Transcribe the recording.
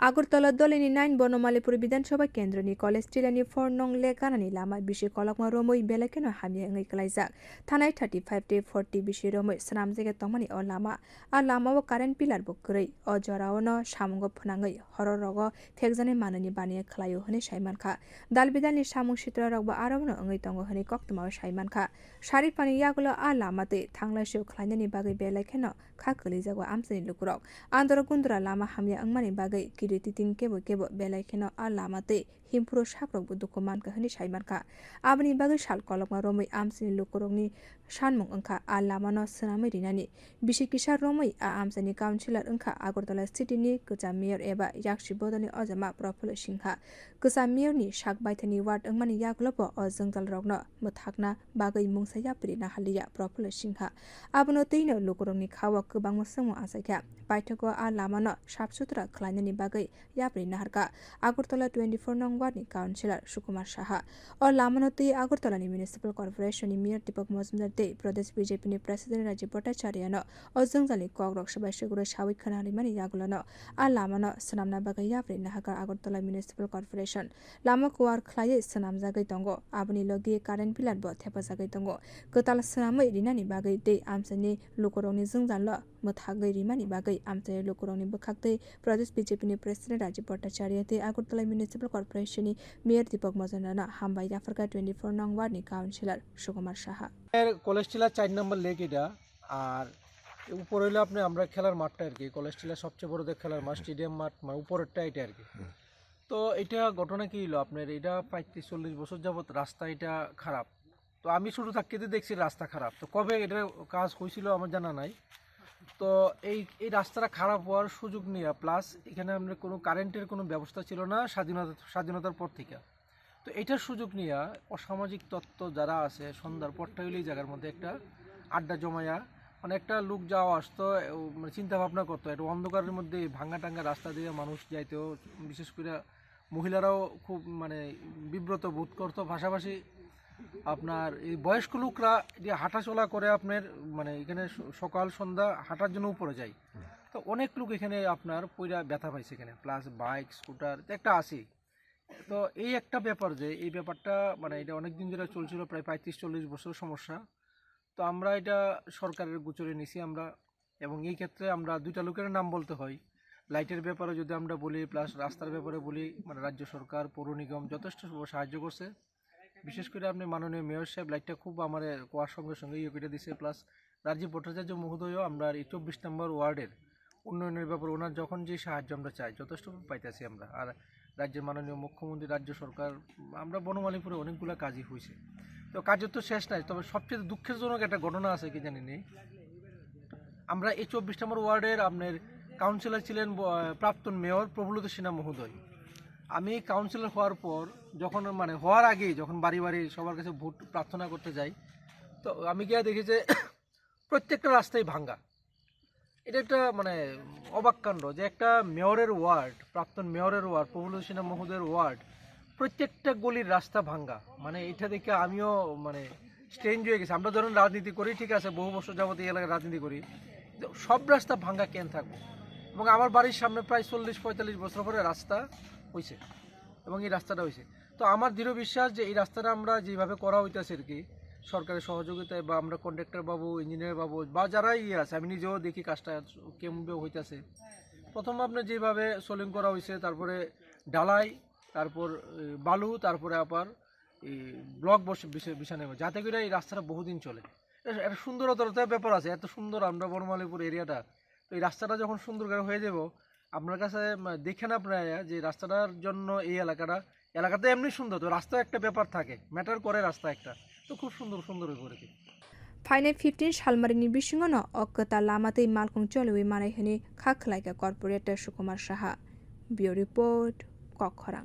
আগরতলা দলেनि 9 বনমালীপুর বিধানসভা केन्द्रनि कलेज टिलानि 4 नं लेगानानि लामा बिसि कलकमा रोमै बेलेकेनो हामिया ngै kalaijak थानाय 35 te 40 बिसि रोमै स्नाम जायगा तंमानि अ लामाओ current pillar bo kwrwi a जराओनो सामुंगो phunangै hororogo thekjani manani baniya khlaio hini saimankha dalbidalni samung sitra rokbo arono ngै tongo hini koktoma saimankha saripani yagulo a lamate thanglaisu khlainani bagui belekeno kha kwlijago amchani lukurok andoro gundura lama hamya angmani bagui titin kebo belaikeno a lamate himpuro sakrokbo dukumanka hini saimanka aboni bagui sal kolokma romoi amchani lukurokni sanmung wngkha a lamano swnamui rinani bisikisa romoi a amchani councilor wngkha Agartala city ni kwcham mayor eba yakshi bodoni ojama Prafulla Singha kwcham mayor ni sakbaithani ward wngmani yaklopo o jwngjal rokno mwthakna bagui mungsa yapri nahaliya Prafulla Singha abono teino lukurokni khawo kwbangma swngmo achaikha paithago a lamano safsutra khlainani bagui yapri naharka Agartala 24 नं ward ni councilor Sukumar Saha o lamano tei Agartala ni municipal corporation ni mayor Deepak Majumdar tei Pradesh BJP ni president Rajiv Bhattacharya no o jwngjali kokrok sabai siguro sawi khanarimani yagulono a lamano swnamna bagui yapri naharka Agartala municipal corporation lama kuar khlaiui swnamjagui tongo aboni logi current pillar bo thepajagui tongo kwtal swnamui rinani bagui tei amchani lukurokni jwngjalo mwthagui rimani bagui amchani lukurokni bwkhaktei Pradesh BJP ni president Rajiv Bhattacharya tei Agartala municipal corporation ni mayor Deepak Majumdar no hambai yafarka 24 नं ward ni councilor Sukumar Saha college টিলা 4 নম্বর lake এটা আর উপরে হইলো আপনি আমরা খেলার মাঠটা আর কি college টিলা সবচেয়ে বড় দেখ খেলার মাঠ স্টেডিয়াম মাঠ মানে উপরেরটা এটা আর কি তো এটা ঘটনা কি হলো আপনার এটা 35-40 বছর যাবত রাস্তা এটা খারাপ তো আমি ছোট থাকতে দেখছি রাস্তা খারাপ তো কবে এটা কাজ হয়েছিল আমার জানা নাই তো এই রাস্তাটা খারাপ হওয়ার সুযোগ নিয়ে প্লাস এখানে আমরা কোনো কারেন্টের কোনো ব্যবস্থা ছিল না স্বাধীনতার পর থেকে তো এটার সুযোগ নিয়ে অসামাজিক তত্ত্ব যারা আছে সন্ধ্যার পরটা হইলে এই জায়গার মধ্যে একটা আড্ডা জমায়া মানে একটা লোক যাওয়া আসতো মানে চিন্তা ভাবনা করতো একটা অন্ধকারের মধ্যে ভাঙ্গা টাঙ্গা রাস্তা দিয়ে মানুষ যাইতো বিশেষ করে মহিলারাও খুব মানে বিব্রত বোধ করতো পাশাপাশি আপনার এই বয়স্ক লোকরা যে হাঁটাচলা করে আপনার মানে এখানে সকাল সন্ধ্যা হাঁটার জন্য উপরে যায় তো অনেক লোক এখানে আপনার পয়রা ব্যথা পাইছে এখানে প্লাস বাইক স্কুটার একটা আছে তো এই একটা ব্যাপার যে এই ব্যাপারটা মানে এটা অনেক দিন ধরে চলছিল প্রায় 35-40 বছর সমস্যা তো আমরা এটা সরকারের গোচরে নিছি আমরা এবং এই ক্ষেত্রে আমরা দুইটা লোকের নাম বলতে হয় লাইটের ব্যাপারে যদি আমরা বলি প্লাস রাস্তার ব্যাপারে বলি মানে রাজ্য সরকার পৌর নিগম যথেষ্ট সাহায্য করছে বিশেষ করে আপনি মাননীয় মেয়র সাহেব লাইটটা খুব আমার কোয়ার সঙ্গে সঙ্গে ইয়ে করে দিছে প্লাস রাজীব ভট্টাচার্য মহোদয়ও আমরা এই 24 নম্বর ওয়ার্ডের উন্নয়নের ব্যাপারে ওনার যখন যে সাহায্য আমরা চাই যথেষ্ট পাইতেছি আমরা আর রাজ্যের মাননীয় মুখ্যমন্ত্রী রাজ্য সরকার আমরা বনমালীপুরে অনেকগুলো কাজই হয়েছে তো কাজের তো শেষ নাই তবে সবচেয়ে দুঃখজনক একটা ঘটনা আছে কি জানেন আমরা এই 24 নম্বর ওয়ার্ডের আপনার কাউন্সিলর ছিলেন প্রাক্তন মেয়র প্রফুল্ল সিনহা মহোদয় আমি কাউন্সিলর হওয়ার পর যখন মানে হওয়ার আগেই যখন বাড়ি বাড়ি সবার কাছে ভোট প্রার্থনা করতে যাই তো আমি গিয়ে দেখি যে প্রত্যেকটা রাস্তায় ভাঙ্গা এটা একটা মানে অবাক কাণ্ড যে একটা মেয়রের ওয়ার্ড প্রাক্তন মেয়রের ওয়ার্ড প্রফুল্ল সিনহা মহোদয়ের ওয়ার্ড প্রত্যেকটা গলির রাস্তা ভাঙ্গা মানে এটা দেখে আমিও মানে স্ট্রেঞ্জ হয়ে গেছি আমরা ধরুন রাজনীতি করি ঠিক আছে বহু বছর যাবত এই এলাকায় রাজনীতি করি সব রাস্তা ভাঙ্গা কেন থাকবো এবং আমার বাড়ির সামনে প্রায় 40-45 বছর পরে রাস্তা হয়েছে এবং এই রাস্তাটা হয়েছে তো আমার দৃঢ় বিশ্বাস যে এই রাস্তাটা আমরা যেভাবে করা হইতেছে আর কি সরকারের সহযোগিতায় বা আমরা কন্ট্রাক্টর বাবু ইঞ্জিনিয়ার বাবু বা যারাই ইয়ে আছে আমি নিজেও দেখি কাজটা কেমন হইতেছে প্রথম আপনার যেভাবে সোলিং করা হয়েছে তারপরে ঢালাই তারপর বালু তারপরে আবার এই ব্লক বিছানো যাতে করে এই রাস্তাটা বহুদিন চলে একটা সুন্দরতার ব্যাপার আছে এত সুন্দর আমরা বনমালীপুর এরিয়াটা তো এই রাস্তাটা যখন সুন্দর করে হয়ে যাব আপনার কাছে দেখেন আপনারা যে রাস্তাটার জন্য এই এলাকাতে এমনি সুন্দর তো রাস্তা একটা ব্যাপার থাকে ম্যাটার করে রাস্তা একটা তো খুব সুন্দর করে फाइनाल 15 सालमारिनि बिसिङावनो अक्कता लामातै मालखं चलुई मानायहैनि खाख्लायगा कर्पोरेटर सुकुमार साहा बियो रिपोर्ट कखरां।